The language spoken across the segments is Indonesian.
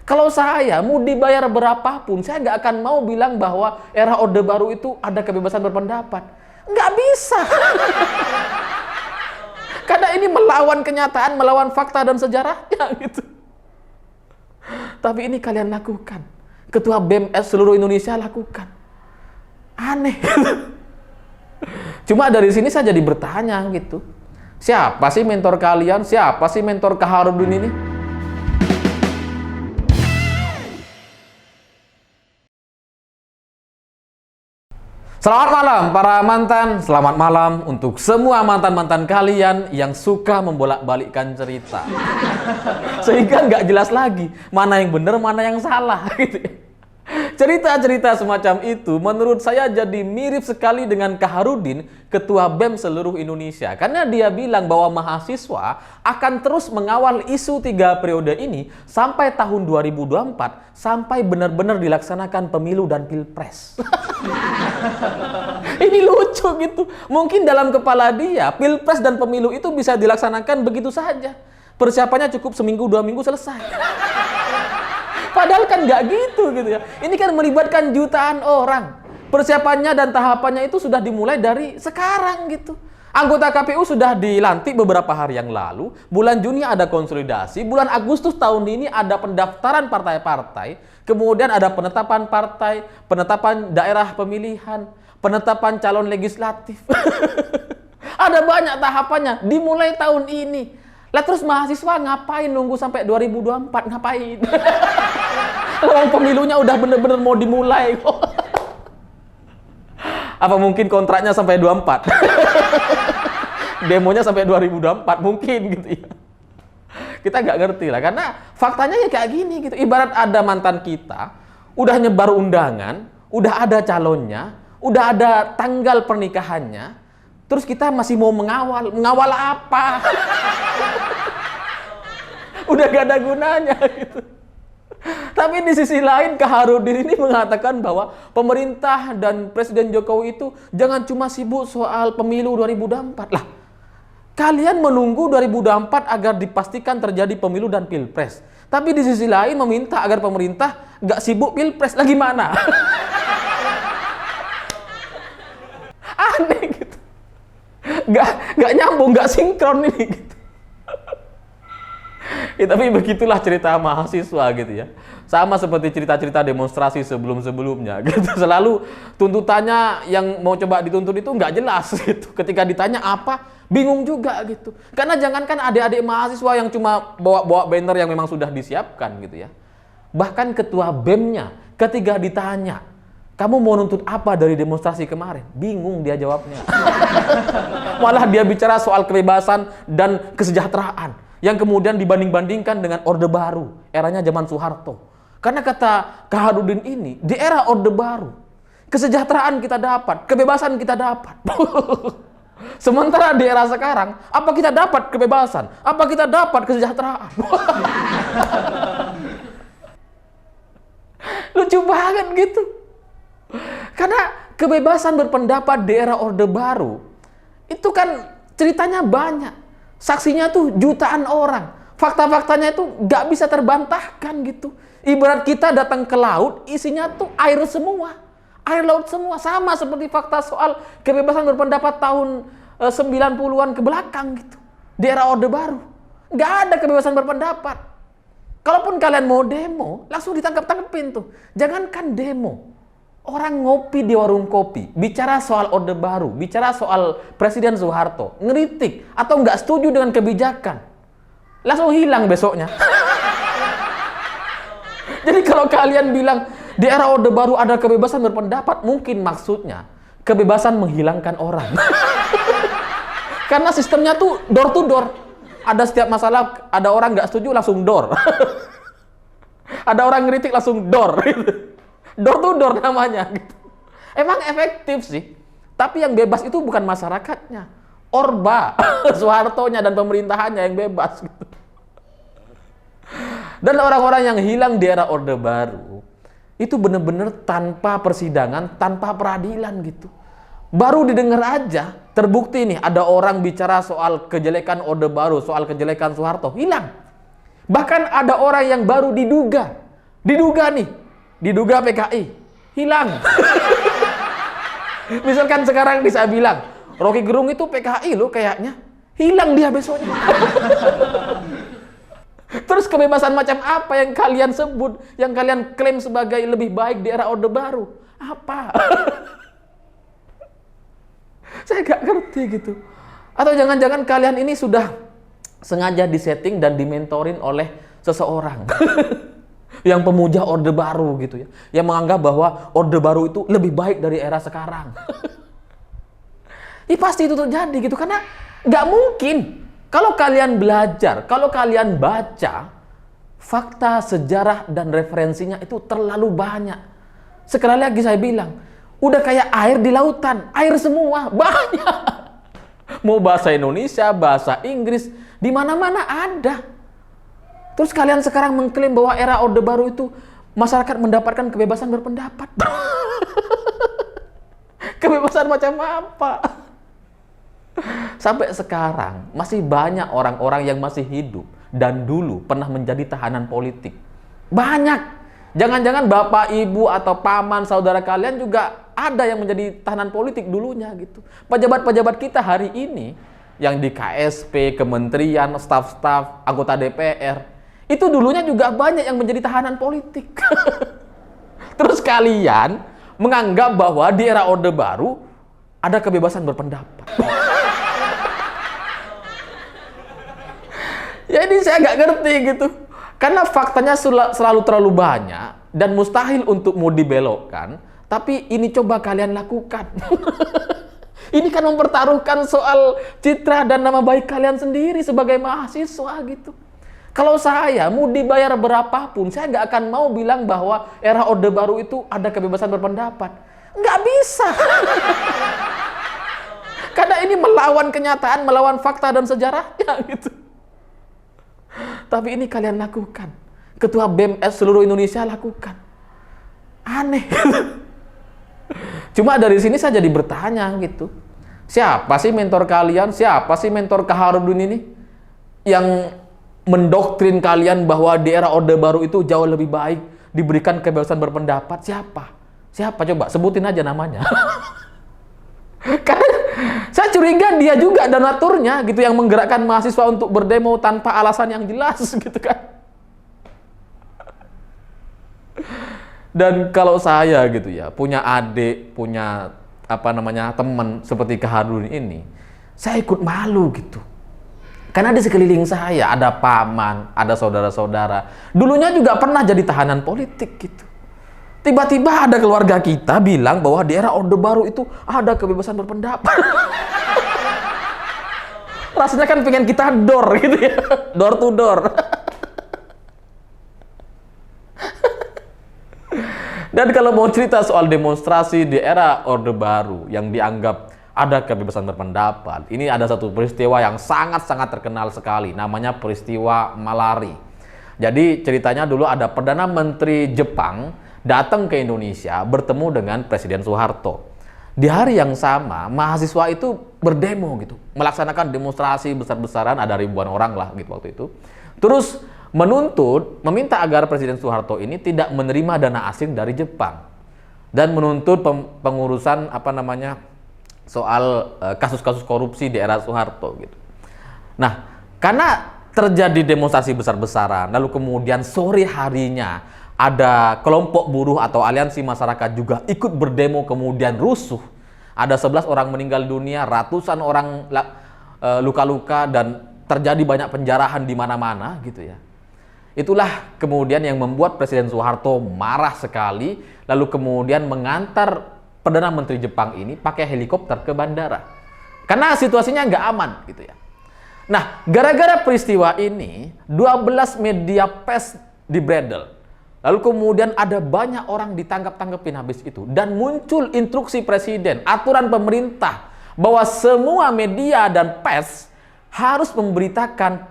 Kalau saya mau dibayar berapapun, saya nggak akan mau bilang bahwa era Orde Baru itu ada kebebasan berpendapat. Nggak bisa. Karena ini melawan kenyataan, melawan fakta dan sejarahnya gitu. Tapi ini kalian lakukan. Ketua BEM seluruh Indonesia lakukan. Aneh. Cuma dari sini saya jadi bertanya gitu. Siapa sih mentor kalian? Siapa sih mentor Kaharudin ini? Selamat malam para mantan, selamat malam untuk semua mantan-mantan kalian yang suka membolak-balikkan cerita. Sehingga nggak jelas lagi mana yang benar, mana yang salah gitu. Cerita-cerita semacam itu menurut saya jadi mirip sekali dengan Kaharudin, Ketua BEM seluruh Indonesia. Karena dia bilang bahwa mahasiswa akan terus mengawal isu 3 periode ini sampai tahun 2024, sampai benar-benar dilaksanakan pemilu dan pilpres. Ini lucu gitu. Mungkin dalam kepala dia, pilpres dan pemilu itu bisa dilaksanakan begitu saja. Persiapannya cukup seminggu, 2 minggu selesai. Padahal kan nggak gitu ya. Ini kan melibatkan jutaan orang. Persiapannya dan tahapannya itu sudah dimulai dari sekarang gitu. Anggota KPU sudah dilantik beberapa hari yang lalu. Bulan Juni ada konsolidasi. Bulan Agustus tahun ini ada pendaftaran partai-partai. Kemudian ada penetapan partai, penetapan daerah pemilihan, penetapan calon legislatif. Ada banyak tahapannya. Dimulai tahun ini. Lah terus mahasiswa ngapain nunggu sampai 2024? Ngapain? Orang pemilunya udah bener-bener mau dimulai kok. Apa mungkin kontraknya sampai 24? Demonya sampai 2024 mungkin gitu ya. Kita nggak ngerti lah, karena faktanya ya kayak gini gitu. Ibarat ada mantan kita, udah nyebar undangan, udah ada calonnya, udah ada tanggal pernikahannya, terus kita masih mau mengawal. Mengawal apa? Udah gak ada gunanya gitu. Tapi di sisi lain Kaharudin ini mengatakan bahwa pemerintah dan Presiden Jokowi itu jangan cuma sibuk soal pemilu 2024. Lah, kalian menunggu 2024 agar dipastikan terjadi pemilu dan pilpres. Tapi di sisi lain meminta agar pemerintah gak sibuk pilpres. Lah gimana? Aneh gitu. Gak nyambung, gak sinkron ini gitu. Ya, tapi begitulah cerita mahasiswa gitu ya. Sama seperti cerita-cerita demonstrasi sebelum-sebelumnya gitu. Selalu tuntutannya yang mau coba dituntut itu nggak jelas gitu. Ketika ditanya apa, bingung juga gitu. Karena jangankan adik-adik mahasiswa yang cuma bawa-bawa banner yang memang sudah disiapkan gitu ya. Bahkan ketua BEM-nya ketika ditanya, kamu mau nuntut apa dari demonstrasi kemarin? Bingung dia jawabnya. Malah dia bicara soal kebebasan dan kesejahteraan. Yang kemudian dibanding-bandingkan dengan Orde Baru, eranya zaman Soeharto. Karena kata Kaharudin ini, di era Orde Baru, kesejahteraan kita dapat, kebebasan kita dapat. Sementara di era sekarang, apa kita dapat kebebasan? Apa kita dapat kesejahteraan? Lucu banget gitu. Karena kebebasan berpendapat di era Orde Baru, itu kan ceritanya banyak. Saksinya tuh jutaan orang. Fakta-faktanya itu nggak bisa terbantahkan gitu. Ibarat kita datang ke laut, isinya tuh air semua. Air laut semua. Sama seperti fakta soal kebebasan berpendapat tahun 90-an ke belakang gitu. Di era Orde Baru. Nggak ada kebebasan berpendapat. Kalaupun kalian mau demo, langsung ditangkap-tangkepin tuh. Jangankan demo. Orang ngopi di warung kopi, bicara soal Orde Baru, bicara soal Presiden Soeharto, ngeritik atau nggak setuju dengan kebijakan, langsung hilang besoknya. Jadi kalau kalian bilang di era Orde Baru ada kebebasan berpendapat, mungkin maksudnya kebebasan menghilangkan orang. Karena sistemnya tuh door to door. Ada setiap masalah, ada orang nggak setuju langsung door. Ada orang ngeritik langsung door. Door to door namanya gitu. Emang efektif sih. Tapi yang bebas itu bukan masyarakatnya. Orba, Soehartonya dan pemerintahannya yang bebas gitu. Dan orang-orang yang hilang di era Orde Baru itu benar-benar tanpa persidangan, tanpa peradilan gitu. Baru didengar aja, terbukti nih ada orang bicara soal kejelekan Orde Baru, soal kejelekan Soeharto, hilang. Bahkan ada orang yang baru diduga diduga PKI, hilang. Misalkan sekarang bisa bilang, Rocky Gerung itu PKI loh kayaknya, hilang dia besoknya. Terus kebebasan macam apa yang kalian sebut, yang kalian klaim sebagai lebih baik di era Orde Baru? Apa? Saya gak ngerti gitu. Atau jangan-jangan kalian ini sudah sengaja disetting dan dimentorin oleh seseorang yang pemuja Orde Baru gitu ya, yang menganggap bahwa Orde Baru itu lebih baik dari era sekarang. Pasti itu terjadi gitu, karena nggak mungkin kalau kalian belajar, kalau kalian baca fakta, sejarah dan referensinya itu terlalu banyak. Sekali lagi saya bilang, udah kayak air di lautan, air semua, banyak. Mau bahasa Indonesia, bahasa Inggris, di mana-mana ada. Terus kalian sekarang mengklaim bahwa era Orde Baru itu masyarakat mendapatkan kebebasan berpendapat. Kebebasan macam apa? Sampai sekarang masih banyak orang-orang yang masih hidup dan dulu pernah menjadi tahanan politik. Banyak. Jangan-jangan bapak, ibu, atau paman, saudara kalian juga ada yang menjadi tahanan politik dulunya gitu. Pejabat-pejabat kita hari ini yang di KSP, kementerian, staf-staf, anggota DPR, itu dulunya juga banyak yang menjadi tahanan politik. Terus kalian menganggap bahwa di era Orde Baru ada kebebasan berpendapat. Ya ini saya nggak ngerti gitu. Karena faktanya selalu terlalu banyak dan mustahil untuk mau dibelokkan. Tapi ini coba kalian lakukan. Ini kan mempertaruhkan soal citra dan nama baik kalian sendiri sebagai mahasiswa gitu. Kalau saya mau dibayar berapapun, saya nggak akan mau bilang bahwa era Orde Baru itu ada kebebasan berpendapat. Nggak bisa. Karena ini melawan kenyataan, melawan fakta dan sejarahnya gitu. Tapi ini kalian lakukan. Ketua BEM seluruh Indonesia lakukan. Aneh. Cuma dari sini saya jadi bertanya gitu. Siapa sih mentor kalian? Siapa sih mentor Kaharudin ini? Yang mendoktrin kalian bahwa di era Orde Baru itu jauh lebih baik diberikan kebebasan berpendapat. Siapa? Siapa coba? Sebutin aja namanya. Karena saya curiga dia juga donaturnya gitu yang menggerakkan mahasiswa untuk berdemo tanpa alasan yang jelas gitu kan. Dan kalau saya gitu ya, punya adik, punya teman seperti Kaharudin ini, saya ikut malu gitu. Karena di sekeliling saya ada paman, ada saudara-saudara. Dulunya juga pernah jadi tahanan politik gitu. Tiba-tiba ada keluarga kita bilang bahwa di era Orde Baru itu ada kebebasan berpendapat. Rasanya kan pengen kita door gitu ya. Door to door. Dan kalau mau cerita soal demonstrasi di era Orde Baru yang dianggap ada kebebasan berpendapat, ini ada satu peristiwa yang sangat-sangat terkenal sekali, namanya peristiwa Malari. Jadi ceritanya dulu ada Perdana Menteri Jepang datang ke Indonesia bertemu dengan Presiden Soeharto. Di hari yang sama, mahasiswa itu berdemo gitu, melaksanakan demonstrasi besar-besaran, ada ribuan orang lah gitu waktu itu. Terus meminta agar Presiden Soeharto ini tidak menerima dana asing dari Jepang dan menuntut pengurusan soal kasus-kasus korupsi di era Soeharto gitu. Nah, karena terjadi demonstrasi besar-besaran, lalu kemudian sore harinya ada kelompok buruh atau aliansi masyarakat juga ikut berdemo, kemudian rusuh. Ada 11 orang meninggal dunia, ratusan orang luka-luka, dan terjadi banyak penjarahan di mana-mana gitu ya. Itulah kemudian yang membuat Presiden Soeharto marah sekali, lalu kemudian mengantar Perdana Menteri Jepang ini pakai helikopter ke bandara. Karena situasinya nggak aman gitu ya. Nah, gara-gara peristiwa ini, 12 media pers dibredel. Lalu kemudian ada banyak orang ditangkap-tangkepin habis itu. Dan muncul instruksi presiden, aturan pemerintah, bahwa semua media dan pers harus memberitakan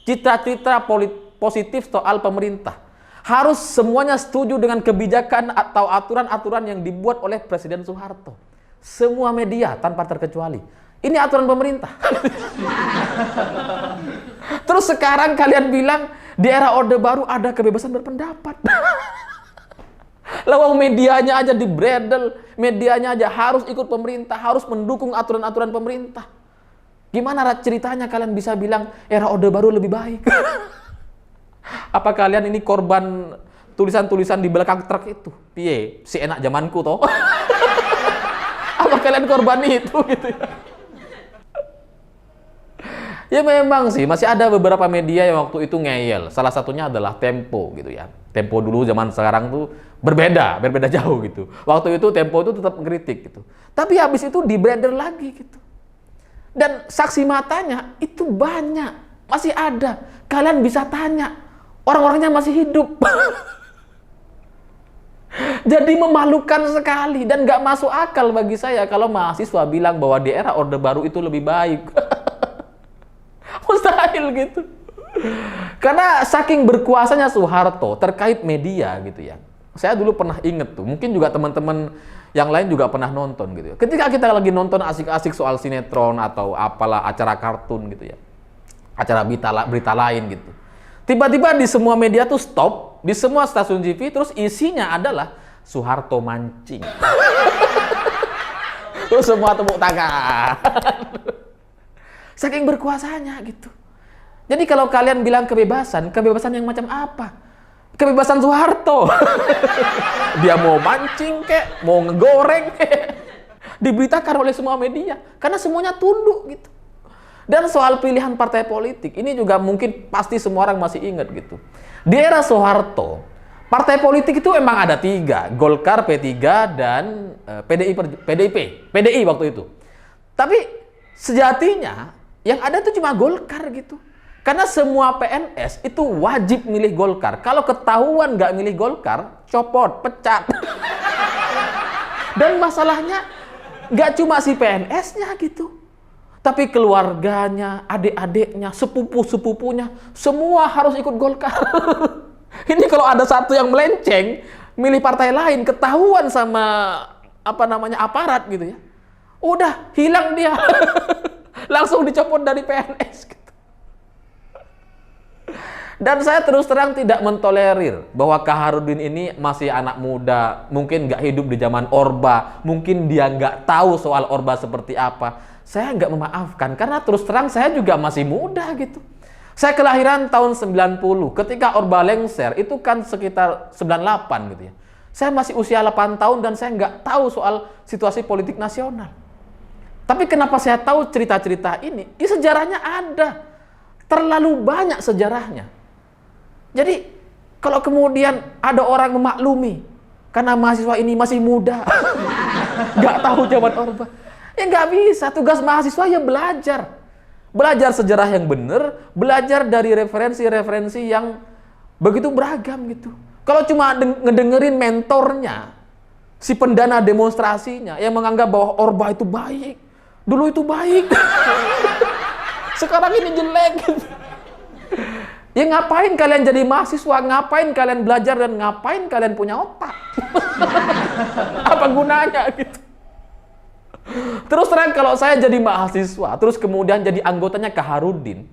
citra-citra positif soal pemerintah. Harus semuanya setuju dengan kebijakan atau aturan-aturan yang dibuat oleh Presiden Soeharto. Semua media tanpa terkecuali. Ini aturan pemerintah. Terus sekarang kalian bilang Di era Orde Baru ada kebebasan berpendapat. Lawang medianya aja dibredel, medianya aja harus ikut pemerintah, harus mendukung aturan-aturan pemerintah. Gimana ceritanya kalian bisa bilang era Orde Baru lebih baik? Apa kalian ini korban tulisan-tulisan di belakang truk itu? Piye, si enak zamanku toh? Apa kalian korban itu gitu ya? Ya memang sih, masih ada beberapa media yang waktu itu ngeyel. Salah satunya adalah Tempo gitu ya. Tempo dulu zaman sekarang tuh berbeda jauh gitu. Waktu itu Tempo itu tetap kritik gitu. Tapi habis itu di-brander lagi gitu. Dan saksi matanya itu banyak, masih ada. Kalian bisa tanya, orang-orangnya masih hidup. Jadi memalukan sekali dan nggak masuk akal bagi saya kalau mahasiswa bilang bahwa di era Orde Baru itu lebih baik. Mustahil gitu. Karena saking berkuasanya Soeharto terkait media gitu ya. Saya dulu pernah inget tuh, mungkin juga teman-teman yang lain juga pernah nonton gitu ya. Ketika kita lagi nonton asik-asik soal sinetron atau apalah acara kartun gitu ya. Acara berita lain gitu. Tiba-tiba di semua media tuh stop, di semua stasiun TV terus isinya adalah Soeharto mancing. Terus semua tepuk tangan. Saking berkuasanya gitu. Jadi kalau kalian bilang kebebasan yang macam apa? Kebebasan Soeharto. Dia mau mancing kek, mau ngegoreng kek, diberitakan oleh semua media. Karena semuanya tunduk gitu. Dan soal pilihan partai politik, ini juga mungkin pasti semua orang masih ingat gitu. Di era Soeharto, partai politik itu emang ada 3. Golkar, P3, dan PDI waktu itu. Tapi sejatinya, yang ada itu cuma Golkar gitu. Karena semua PNS itu wajib milih Golkar. Kalau ketahuan nggak milih Golkar, copot, pecat. Dan masalahnya nggak cuma si PNS-nya gitu. Tapi keluarganya, adik-adiknya, sepupu-sepupunya, semua harus ikut Golkar. Ini kalau ada satu yang melenceng, milih partai lain, ketahuan sama aparat gitu ya. Udah, hilang dia. Langsung dicopot dari PNS gitu. Dan saya terus terang tidak mentolerir bahwa Kaharudin ini masih anak muda, mungkin nggak hidup di zaman Orba, mungkin dia nggak tahu soal Orba seperti apa. Saya nggak memaafkan, karena terus terang saya juga masih muda gitu. Saya kelahiran tahun 90, ketika Orba lengser, itu kan sekitar 98 gitu ya. Saya masih usia 8 tahun dan saya nggak tahu soal situasi politik nasional. Tapi kenapa saya tahu cerita-cerita ini? Di sejarahnya ada. Terlalu banyak sejarahnya. Jadi, kalau kemudian ada orang memaklumi, karena mahasiswa ini masih muda, nggak tahu zaman Orba, ya nggak bisa. Tugas mahasiswa ya belajar. Belajar sejarah yang benar, belajar dari referensi-referensi yang begitu beragam gitu. Kalau cuma ngedengerin mentornya, si pendana demonstrasinya, yang menganggap bahwa Orba itu baik, dulu itu baik, sekarang ini jelek gitu. Ya ngapain kalian jadi mahasiswa, ngapain kalian belajar, dan ngapain kalian punya otak? Apa gunanya gitu? Terus terang kalau saya jadi mahasiswa, terus kemudian jadi anggotanya Kaharudin,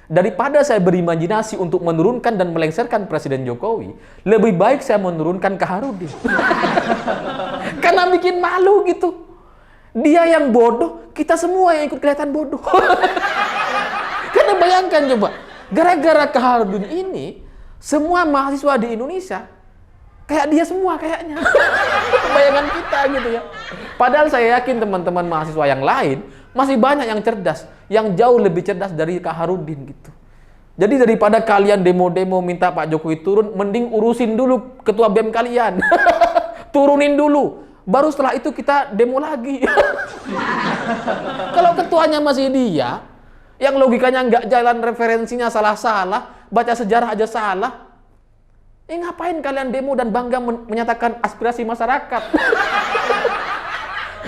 daripada saya berimajinasi untuk menurunkan dan melengsarkan Presiden Jokowi, lebih baik saya menurunkan Kaharudin. Karena bikin malu gitu. Dia yang bodoh, kita semua yang ikut kelihatan bodoh. Karena bayangkan coba, gara-gara Kaharudin ini, semua mahasiswa di Indonesia kayak dia semua kayaknya. Bayangan kita gitu ya. Padahal saya yakin teman-teman mahasiswa yang lain masih banyak yang cerdas, yang jauh lebih cerdas dari Kaharudin gitu. Jadi daripada kalian demo-demo minta Pak Jokowi turun, mending urusin dulu ketua BEM kalian. Turunin dulu. Baru setelah itu kita demo lagi. Kalau ketuanya masih dia, yang logikanya nggak jalan, referensinya salah-salah, baca sejarah aja salah, ngapain kalian demo dan bangga menyatakan aspirasi masyarakat?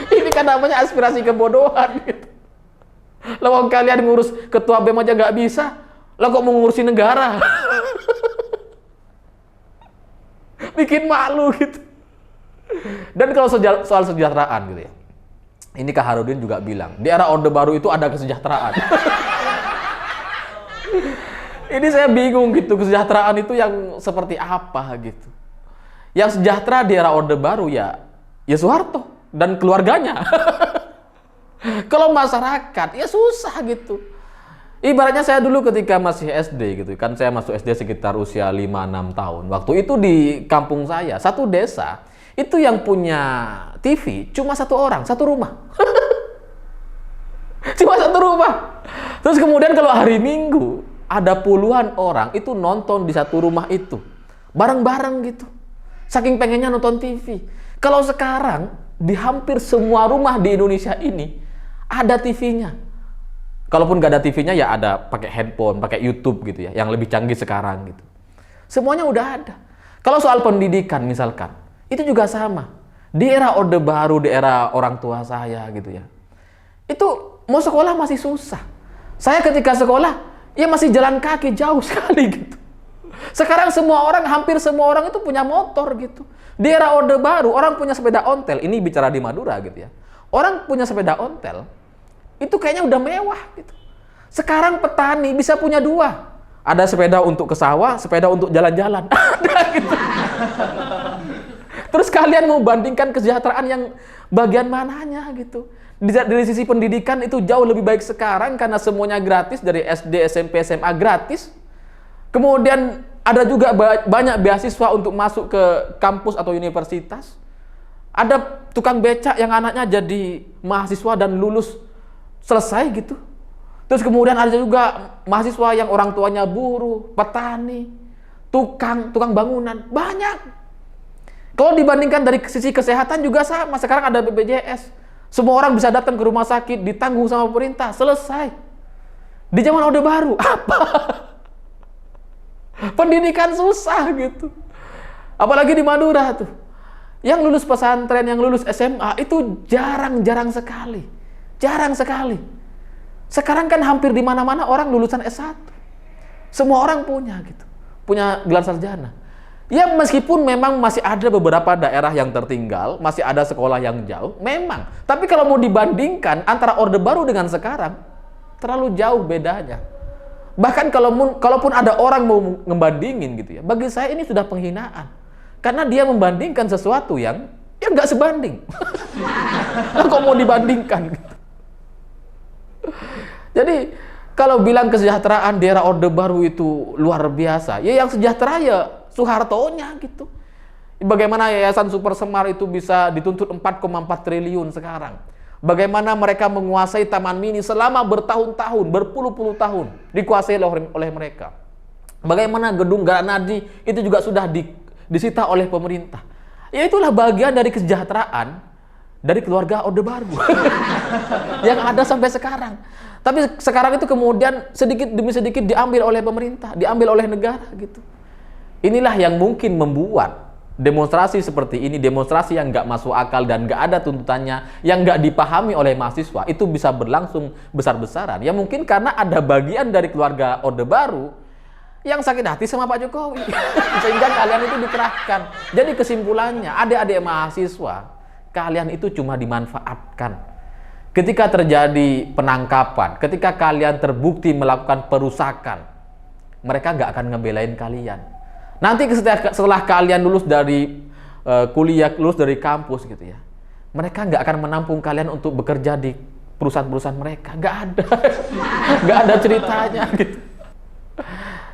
Ini kan namanya aspirasi kebodohan gitu. Lah kalian ngurus ketua BEM aja nggak bisa, lah kok mau ngurusin negara? Bikin malu gitu. Dan kalau soal kesejahteraan gitu ya, ini Kaharudin juga bilang, di era Orde Baru itu ada kesejahteraan. Ini saya bingung gitu, kesejahteraan itu yang seperti apa gitu. Yang sejahtera di era Orde Baru ya Soeharto dan keluarganya. Kalau masyarakat ya susah gitu. Ibaratnya saya dulu ketika masih SD gitu, kan saya masuk SD sekitar usia 5-6 tahun. Waktu itu di kampung saya, satu desa, itu yang punya TV cuma satu orang, satu rumah. Cuma satu rumah. Terus kemudian kalau hari Minggu, ada puluhan orang itu nonton di satu rumah itu. Bareng-bareng gitu. Saking pengennya nonton TV. Kalau sekarang, di hampir semua rumah di Indonesia ini, ada TV-nya. Kalaupun nggak ada TV-nya ya ada pakai handphone, pakai YouTube gitu ya, yang lebih canggih sekarang gitu. Semuanya udah ada. Kalau soal pendidikan misalkan, itu juga sama. Di era Orde Baru, di era orang tua saya gitu ya. Itu mau sekolah masih susah. Saya ketika sekolah, ya masih jalan kaki jauh sekali gitu. Sekarang hampir semua orang itu punya motor gitu. Di era Orde Baru, orang punya sepeda ontel. Ini bicara di Madura gitu ya. Orang punya sepeda ontel, itu kayaknya udah mewah gitu. Sekarang petani bisa punya 2. Ada sepeda untuk ke sawah, sepeda untuk jalan-jalan. Ada gitu. Terus kalian mau bandingkan kesejahteraan yang bagian mananya gitu. Dari sisi pendidikan itu jauh lebih baik sekarang karena semuanya gratis, dari SD, SMP, SMA gratis. Kemudian ada juga banyak beasiswa untuk masuk ke kampus atau universitas. Ada tukang becak yang anaknya jadi mahasiswa dan lulus selesai gitu. Terus kemudian ada juga mahasiswa yang orang tuanya buruh, petani, tukang bangunan, banyak. Kalau dibandingkan dari sisi kesehatan juga sama. Sekarang ada BPJS. Semua orang bisa datang ke rumah sakit, ditanggung sama pemerintah, selesai. Di zaman Orde Baru, apa? Pendidikan susah gitu. Apalagi di Madura tuh. Yang lulus pesantren, yang lulus SMA itu jarang-jarang sekali. Jarang sekali. Sekarang kan hampir di mana-mana orang lulusan S1. Semua orang punya gitu. Punya gelar sarjana. Ya meskipun memang masih ada beberapa daerah yang tertinggal, masih ada sekolah yang jauh, memang. Tapi kalau mau dibandingkan antara Orde Baru dengan sekarang, terlalu jauh bedanya. Bahkan kalaupun ada orang mau ngebandingin gitu ya, bagi saya ini sudah penghinaan. Karena dia membandingkan sesuatu yang nggak sebanding. Kok mau dibandingkan gitu. Jadi kalau bilang kesejahteraan di era Orde Baru itu luar biasa, ya yang sejahtera ya Soehartonya gitu. Bagaimana Yayasan Super Semar itu bisa dituntut 4,4 triliun sekarang. Bagaimana mereka menguasai Taman Mini selama bertahun-tahun, berpuluh-puluh tahun dikuasai oleh mereka. Bagaimana gedung Granadi itu juga sudah disita oleh pemerintah. Ya itulah bagian dari kesejahteraan dari keluarga Orde Baru yang ada sampai sekarang. Tapi sekarang itu kemudian sedikit demi sedikit diambil oleh pemerintah, diambil oleh negara gitu. Inilah yang mungkin membuat demonstrasi seperti ini, demonstrasi yang nggak masuk akal dan nggak ada tuntutannya, yang nggak dipahami oleh mahasiswa, itu bisa berlangsung besar-besaran. Ya mungkin karena ada bagian dari keluarga Orde Baru yang sakit hati sama Pak Jokowi. Sehingga kalian itu dikerahkan. Jadi kesimpulannya, adik-adik mahasiswa, kalian itu cuma dimanfaatkan. Ketika terjadi penangkapan, ketika kalian terbukti melakukan perusakan, mereka nggak akan ngebelain kalian. Nanti setelah kalian lulus dari kuliah, lulus dari kampus gitu ya, mereka nggak akan menampung kalian untuk bekerja di perusahaan-perusahaan mereka. Nggak ada. Nggak ada ceritanya gitu.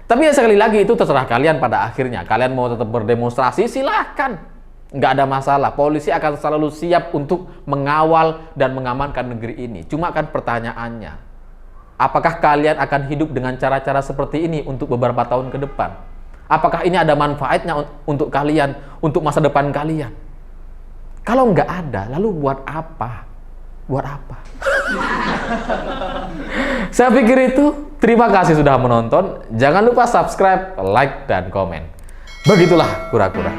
Tapi ya sekali lagi itu terserah kalian pada akhirnya. Kalian mau tetap berdemonstrasi, silahkan. Nggak ada masalah. Polisi akan selalu siap untuk mengawal dan mengamankan negeri ini. Cuma kan pertanyaannya, apakah kalian akan hidup dengan cara-cara seperti ini untuk beberapa tahun ke depan? Apakah ini ada manfaatnya untuk kalian, untuk masa depan kalian? Kalau nggak ada, lalu buat apa? Buat apa? Saya pikir itu. Terima kasih sudah menonton. Jangan lupa subscribe, like, dan komen. Begitulah kura-kura.